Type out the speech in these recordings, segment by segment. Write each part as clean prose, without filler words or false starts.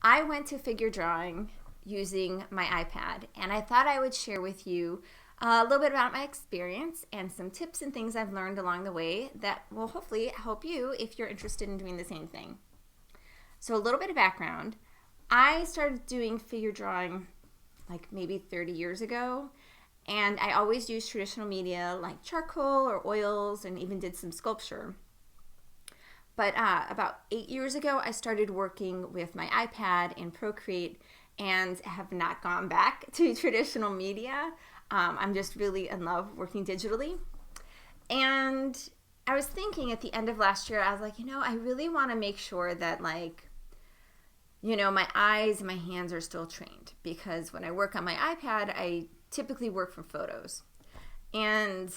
I went to figure drawing using my iPad, and I thought I would share with you a little bit about my experience and some tips and things I've learned along the way that will hopefully help you if you're interested in doing the same thing. So a little bit of background. I started doing figure drawing like maybe 30 years ago, and I always used traditional media like charcoal or oils and even did some sculpture. But about 8 years ago, I started working with my iPad and Procreate and have not gone back to traditional media. I'm just really in love working digitally. And I was thinking at the end of last year, I was like, I really want to make sure that my eyes and my hands are still trained, because when I work on my iPad, I typically work from photos. And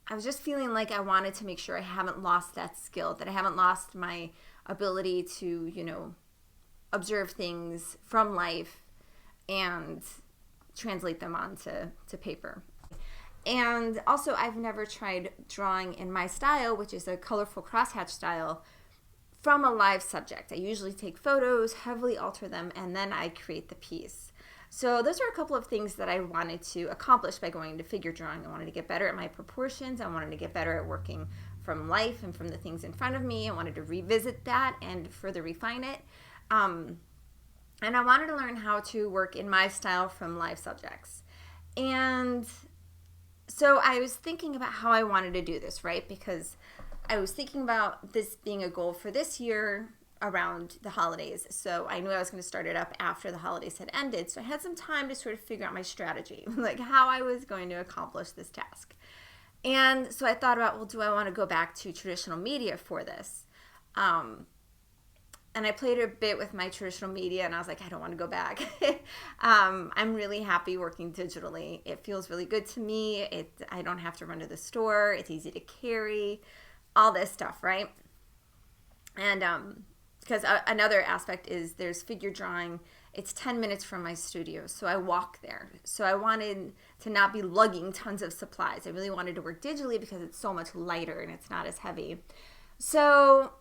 I was just feeling like I wanted to make sure I haven't lost that skill, that I haven't lost my ability to, observe things from life and translate them onto paper. And also, I've never tried drawing in my style, which is a colorful crosshatch style, from a live subject. I usually take photos, heavily alter them, and then I create the piece. So those are a couple of things that I wanted to accomplish by going to figure drawing. I wanted to get better at my proportions. I wanted to get better at working from life and from the things in front of me. I wanted to revisit that and further refine it. And I wanted to learn how to work in my style from live subjects. And so I was thinking about how I wanted to do this, right? Because I was thinking about this being a goal for this year around the holidays. So I knew I was going to start it up after the holidays had ended. So I had some time to sort of figure out my strategy, like how I was going to accomplish this task. And so I thought about, well, do I want to go back to traditional media for this? And I played a bit with my traditional media, and I was like, I don't want to go back. I'm really happy working digitally. It feels really good to me. I don't have to run to the store. It's easy to carry, all this stuff, right? And because another aspect is there's figure drawing. It's 10 minutes from my studio, so I walk there. So I wanted to not be lugging tons of supplies. I really wanted to work digitally because it's so much lighter and it's not as heavy. So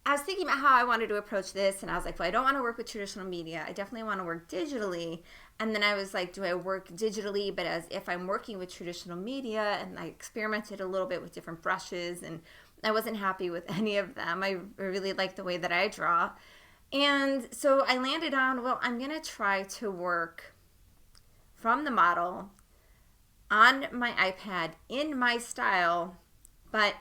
I was thinking about how I wanted to approach this, and I was like, well, I don't want to work with traditional media. I definitely want to work digitally. And then I was like, do I work digitally, but as if I'm working with traditional media? And I experimented a little bit with different brushes, and I wasn't happy with any of them. I really like the way that I draw. And so I landed on, well, I'm going to try to work from the model on my iPad in my style, but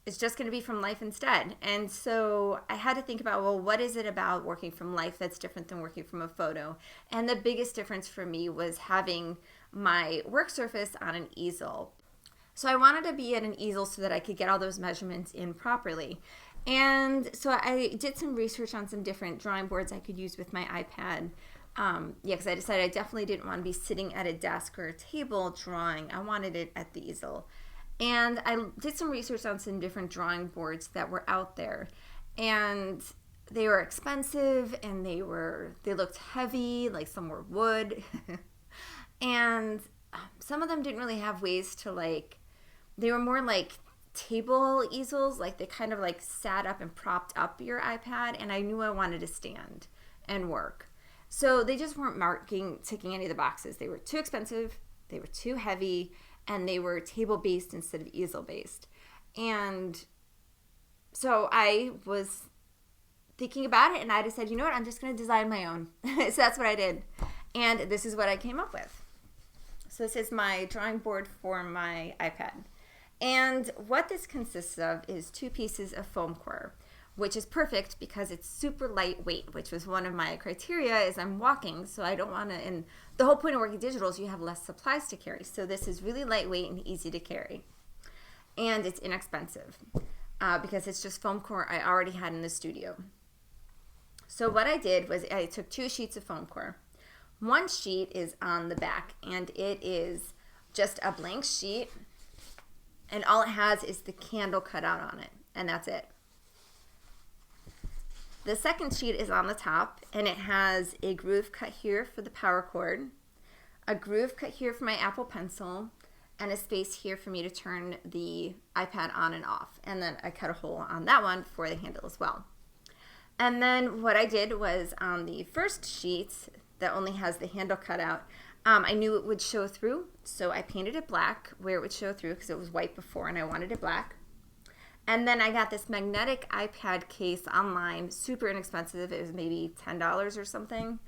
it's just going to be from life instead. And so I had to think about, well, what is it about working from life that's different than working from a photo? And the biggest difference for me was having my work surface on an easel. So I wanted to be at an easel so that I could get all those measurements in properly. And so I did some research on some different drawing boards I could use with my iPad. Because I decided I definitely didn't want to be sitting at a desk or a table drawing. I wanted it at the easel. And I did some research on some different drawing boards that were out there. And they were expensive, and they looked heavy, like some were wood. And some of them didn't really have ways to they were more like table easels, like they kind of like sat up and propped up your iPad, and I knew I wanted to stand and work. So they just weren't ticking any of the boxes. They were too expensive, they were too heavy, and they were table-based instead of easel-based. And so I was thinking about it, and I decided, you know what, I'm just going to design my own. So that's what I did. And this is what I came up with. So this is my drawing board for my iPad. And what this consists of is 2 pieces of foam core, which is perfect because it's super lightweight, which was one of my criteria is I'm walking, so I don't want to, and the whole point of working digital is you have less supplies to carry. So this is really lightweight and easy to carry. And it's inexpensive because it's just foam core I already had in the studio. So what I did was I took 2 sheets of foam core. One sheet is on the back, and it is just a blank sheet, and all it has is the candle cut out on it, and that's it. The second sheet is on the top, and it has a groove cut here for the power cord, a groove cut here for my Apple Pencil, and a space here for me to turn the iPad on and off. And then I cut a hole on that one for the handle as well. And then what I did was on the first sheet that only has the handle cut out, I knew it would show through, so I painted it black where it would show through because it was white before and I wanted it black. And then I got this magnetic iPad case online, super inexpensive. It was maybe $10 or something.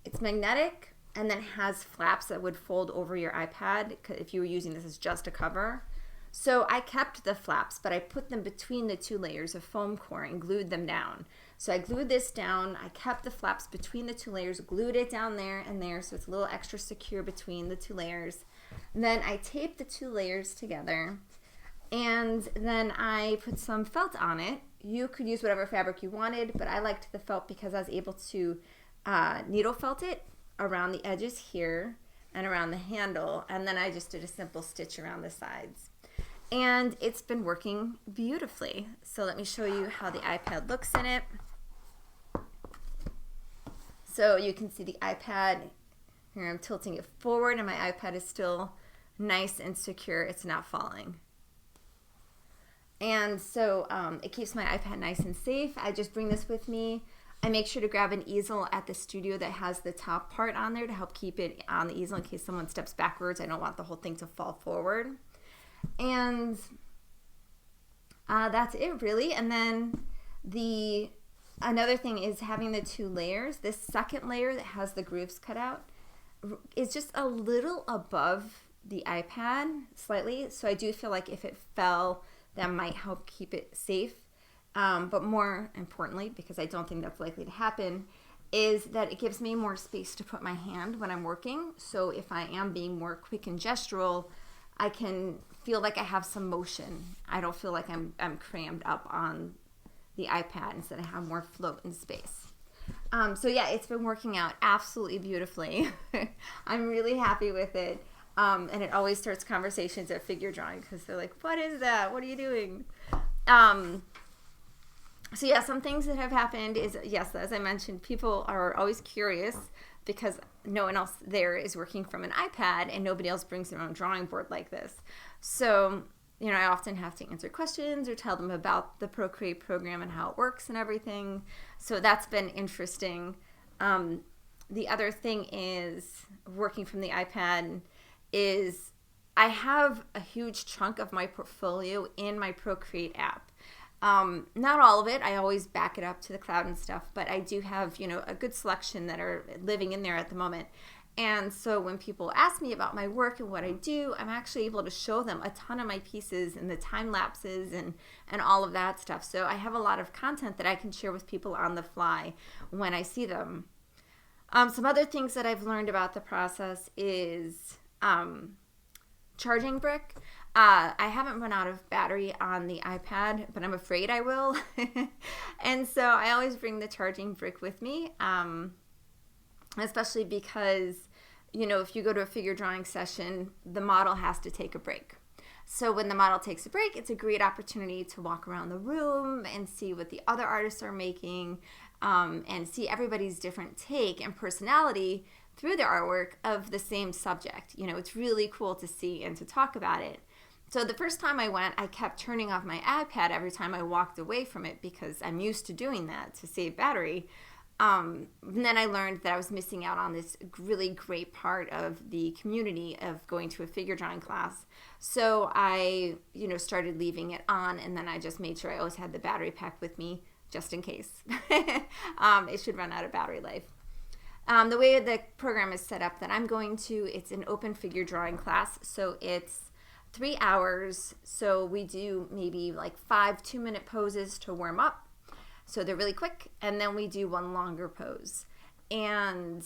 It's magnetic and then has flaps that would fold over your iPad if you were using this as just a cover. So I kept the flaps, but I put them between the two layers of foam core and glued them down. So I glued this down, I kept the flaps between the two layers, glued it down there and there so it's a little extra secure between the two layers. And then I taped the two layers together, and then I put some felt on it. You could use whatever fabric you wanted, but I liked the felt because I was able to needle felt it around the edges here and around the handle, and then I just did a simple stitch around the sides. And it's been working beautifully. So let me show you how the iPad looks in it. So you can see the iPad. Here I'm tilting it forward and my iPad is still nice and secure. It's not falling. And so it keeps my iPad nice and safe. I just bring this with me. I make sure to grab an easel at the studio that has the top part on there to help keep it on the easel in case someone steps backwards. I don't want the whole thing to fall forward. And that's it really. And then another thing is having the two layers. This second layer that has the grooves cut out is just a little above the iPad slightly. So I do feel like if it fell, that might help keep it safe. But more importantly, because I don't think that's likely to happen, is that it gives me more space to put my hand when I'm working. So if I am being more quick and gestural, I can feel like I have some motion. I don't feel like I'm crammed up on the iPad, instead I have more float in space. So yeah, it's been working out absolutely beautifully. I'm really happy with it. And it always starts conversations at figure drawing because they're like, what is that? What are you doing? So yeah, some things that have happened is, yes, as I mentioned, people are always curious because no one else there is working from an iPad and nobody else brings their own drawing board like this. So, I often have to answer questions or tell them about the Procreate program and how it works and everything. So that's been interesting. The other thing is working from the iPad is I have a huge chunk of my portfolio in my Procreate app. Not all of it. I always back it up to the cloud and stuff, but I do have, a good selection that are living in there at the moment. And so when people ask me about my work and what I do, I'm actually able to show them a ton of my pieces and the time lapses and all of that stuff. So I have a lot of content that I can share with people on the fly when I see them. Some other things that I've learned about the process is charging brick. I haven't run out of battery on the iPad, but I'm afraid I will. And so I always bring the charging brick with me, especially because, if you go to a figure drawing session, the model has to take a break. So when the model takes a break, it's a great opportunity to walk around the room and see what the other artists are making, and see everybody's different take and personality through their artwork of the same subject. It's really cool to see and to talk about it. So the first time I went, I kept turning off my iPad every time I walked away from it because I'm used to doing that to save battery. And then I learned that I was missing out on this really great part of the community of going to a figure drawing class. So I, started leaving it on, and then I just made sure I always had the battery pack with me just in case. It should run out of battery life. The way the program is set up that I'm going to, it's an open figure drawing class. So it's 3 hours. So we do maybe like 5 2-minute poses to warm up. So they're really quick. And then we do one longer pose. And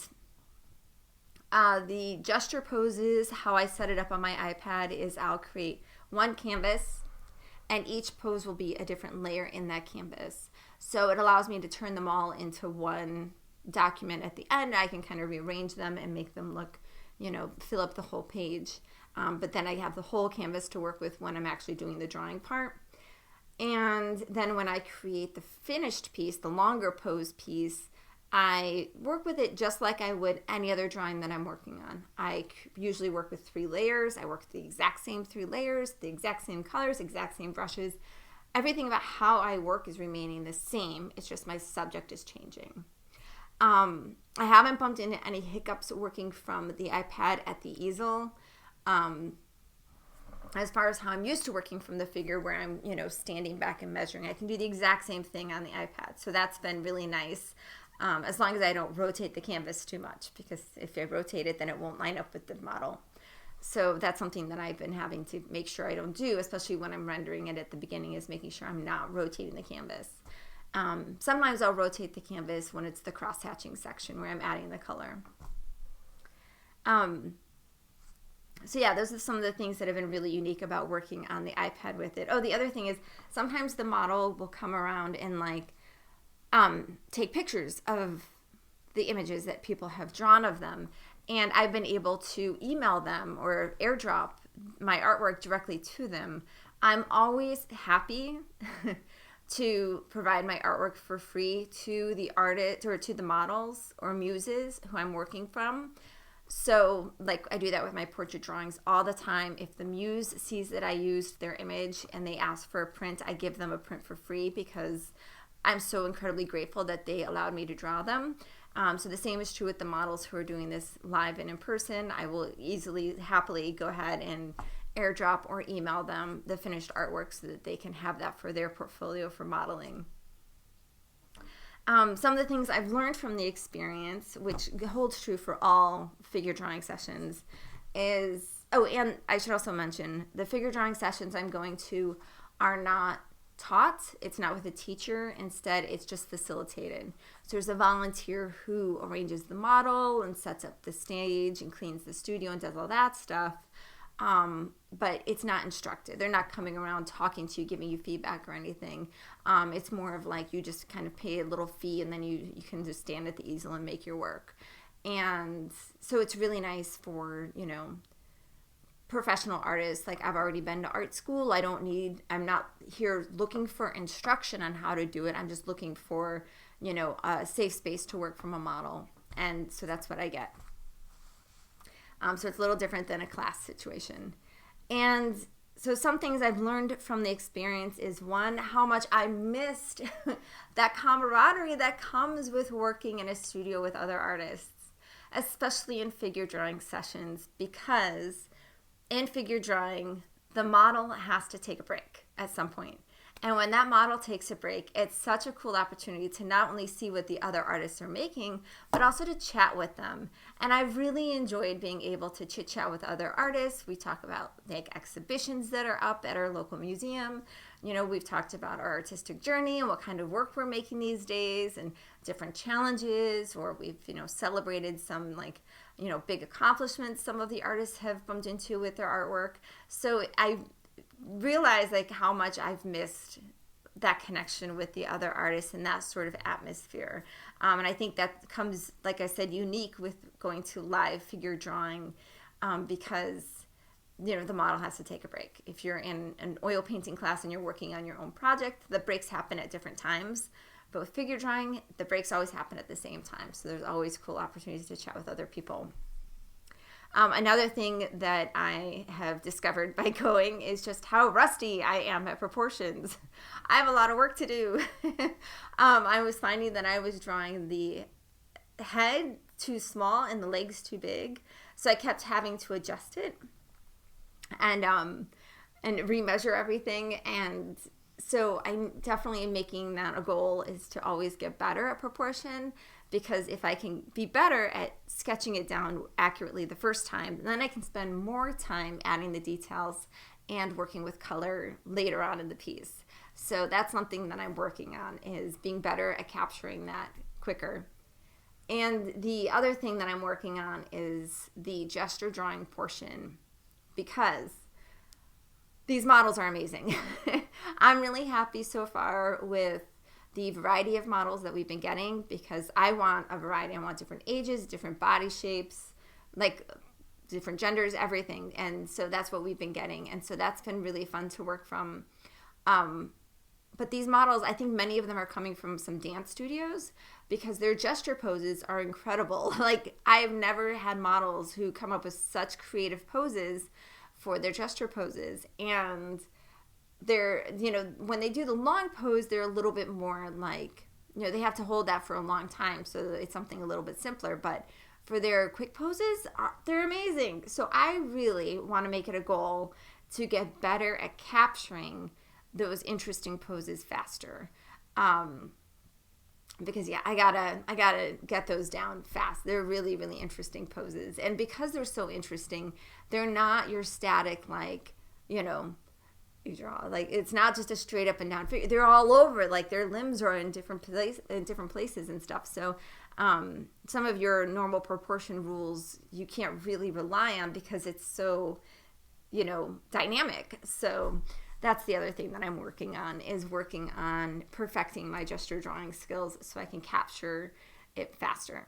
the gesture poses, how I set it up on my iPad is I'll create one canvas and each pose will be a different layer in that canvas. So it allows me to turn them all into one document at the end. I can kind of rearrange them and make them look, fill up the whole page. But then I have the whole canvas to work with when I'm actually doing the drawing part. And then when I create the finished piece, the longer pose piece, I work with it just like I would any other drawing that I'm working on. I usually work with 3 layers. I work with the exact same 3 layers, the exact same colors, exact same brushes. everything about how I work is remaining the same. It's just my subject is changing. I haven't bumped into any hiccups working from the iPad at the easel. As far as how I'm used to working from the figure where I'm, standing back and measuring, I can do the exact same thing on the iPad. So that's been really nice, as long as I don't rotate the canvas too much, because if I rotate it, then it won't line up with the model. So that's something that I've been having to make sure I don't do, especially when I'm rendering it at the beginning, is making sure I'm not rotating the canvas. Sometimes I'll rotate the canvas when it's the cross-hatching section where I'm adding the color. So yeah, those are some of the things that have been really unique about working on the iPad with it. Oh, the other thing is sometimes the model will come around and take pictures of the images that people have drawn of them. And I've been able to email them or airdrop my artwork directly to them. I'm always happy to provide my artwork for free to the artist or to the models or muses who I'm working from. So I do that with my portrait drawings all the time. If the muse sees that I used their image and they ask for a print, I give them a print for free because I'm so incredibly grateful that they allowed me to draw them. So the same is true with the models who are doing this live and in person. I will happily go ahead and airdrop or email them the finished artwork so that they can have that for their portfolio for modeling. Some of the things I've learned from the experience, which holds true for all figure drawing sessions, is, and I should also mention, the figure drawing sessions I'm going to are not taught. It's not with a teacher. Instead, it's just facilitated. So there's a volunteer who arranges the model and sets up the stage and cleans the studio and does all that stuff. But it's not instructed. They're not coming around talking to you, giving you feedback or anything. It's more of you just kind of pay a little fee and then you can just stand at the easel and make your work. And so it's really nice for, professional artists. I've already been to art school. I'm not here looking for instruction on how to do it. I'm just looking for, a safe space to work from a model. And so that's what I get. So it's a little different than a class situation. And so some things I've learned from the experience is, one, how much I missed that camaraderie that comes with working in a studio with other artists, especially in figure drawing sessions, because in figure drawing, the model has to take a break at some point. And when that model takes a break, it's such a cool opportunity to not only see what the other artists are making, but also to chat with them. And I've really enjoyed being able to chit chat with other artists. We talk about exhibitions that are up at our local museum. We've talked about our artistic journey and what kind of work we're making these days and different challenges, or we've, celebrated some big accomplishments some of the artists have bumped into with their artwork. So I realize how much I've missed that connection with the other artists and that sort of atmosphere. And I think that comes, like I said, unique with going to live figure drawing, because the model has to take a break. If you're in an oil painting class and you're working on your own project, the breaks happen at different times. But with figure drawing, the breaks always happen at the same time. So there's always cool opportunities to chat with other people. Another thing that I have discovered by going is just how rusty I am at proportions. I have a lot of work to do. I was finding that I was drawing the head too small and the legs too big. So I kept having to adjust it and remeasure everything. And so I'm definitely making that a goal, is to always get better at proportion, because if I can be better at sketching it down accurately the first time, then I can spend more time adding the details and working with color later on in the piece. So that's something that I'm working on, is being better at capturing that quicker. And the other thing that I'm working on is the gesture drawing portion, because these models are amazing. I'm really happy so far with the variety of models that we've been getting, because I want a variety. I want different ages, different body shapes, different genders, everything. And so that's what we've been getting. And so that's been really fun to work from. But these models, I think many of them are coming from some dance studios, because their gesture poses are incredible. I've never had models who come up with such creative poses for their gesture poses. And they're, when they do the long pose, they're a little bit more like, they have to hold that for a long time. So it's something a little bit simpler, but for their quick poses, they're amazing. So I really want to make it a goal to get better at capturing those interesting poses faster. Because I gotta get those down fast. They're really, really interesting poses. And because they're so interesting, they're not your static, like, you draw. Like, it's not just a straight up and down figure. They're all over. Like, their limbs are in different places and stuff. So some of your normal proportion rules you can't really rely on because it's so, dynamic. So that's the other thing that I'm working on, is working on perfecting my gesture drawing skills so I can capture it faster.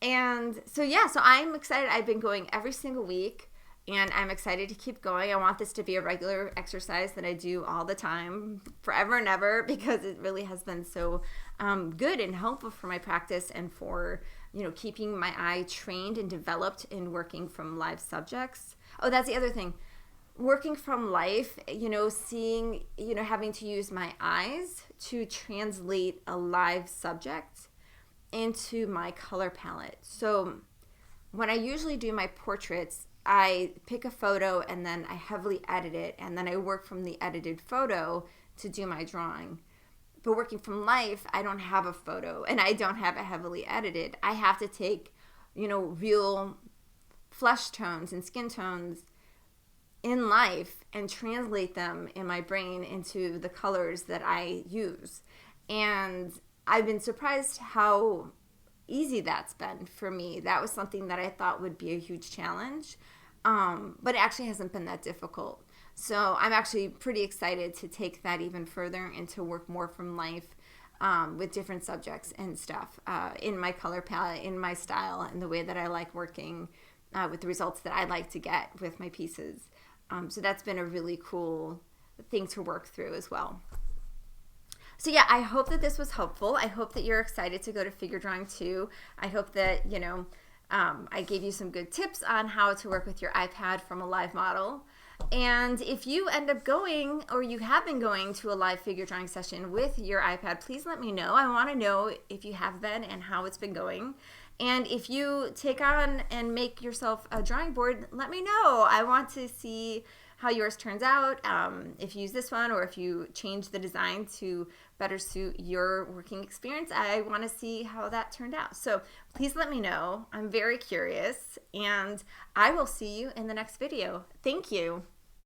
And so I'm excited. I've been going every single week, and I'm excited to keep going. I want this to be a regular exercise that I do all the time, forever and ever, because it really has been so good and helpful for my practice and for, keeping my eye trained and developed in working from live subjects. Oh, that's the other thing. Working from life, seeing, having to use my eyes to translate a live subject into my color palette. So when I usually do my portraits, I pick a photo and then I heavily edit it, and then I work from the edited photo to do my drawing. But working from life, I don't have a photo and I don't have it heavily edited. I have to take, real flesh tones and skin tones in life and translate them in my brain into the colors that I use. And I've been surprised how easy that's been for me. That was something that I thought would be a huge challenge, but it actually hasn't been that difficult. So I'm actually pretty excited to take that even further and to work more from life with different subjects and stuff in my color palette, in my style, and the way that I like working with the results that I like to get with my pieces. So that's been a really cool thing to work through as well. So I hope that this was helpful. I hope that you're excited to go to Figure Drawing 2. I hope that, I gave you some good tips on how to work with your iPad from a live model. And if you end up going, or you have been going to a live figure drawing session with your iPad, please let me know. I want to know if you have been and how it's been going. And if you take on and make yourself a drawing board, let me know. I want to see how yours turns out, if you use this one or if you change the design to better suit your working experience. I want to see how that turned out. So please let me know. I'm very curious, and I will see you in the next video. Thank you.